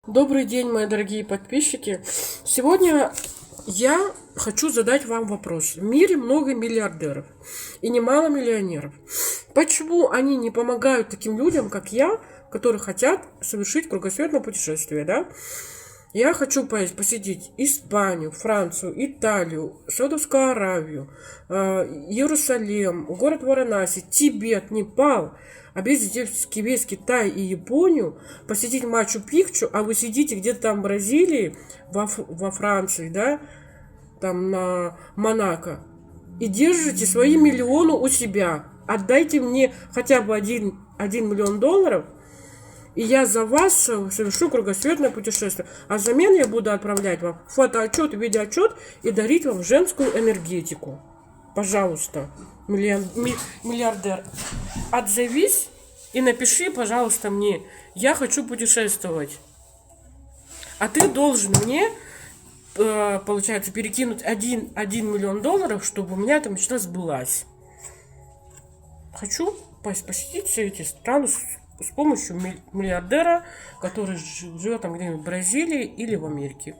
Добрый день, мои дорогие подписчики. Сегодня я хочу задать вам вопрос. В мире много миллиардеров и немало миллионеров. Почему они не помогают таким людям, как я, которые хотят совершить кругосветное путешествие, да? Я хочу посетить Испанию, Францию, Италию, Саудовскую Аравию, Иерусалим, город Варанаси, Тибет, Непал, объездить весь Китай и Японию, посетить Мачу-Пикчу, а вы сидите где-то там в Бразилии, во Франции, да, там на Монако, и держите свои миллионы у себя. Отдайте мне хотя бы один миллион долларов, и я за вас совершу кругосветное путешествие. А взамен я буду отправлять вам фотоотчет, видеоотчет и дарить вам женскую энергетику. Пожалуйста, миллиардер, отзовись и напиши, пожалуйста, мне. Я хочу путешествовать. А ты должен мне, получается, перекинуть 1 миллион долларов, чтобы у меня эта мечта сбылась. Хочу посетить все эти страны с помощью миллиардера, который живет там где-нибудь в Бразилии или в Америке.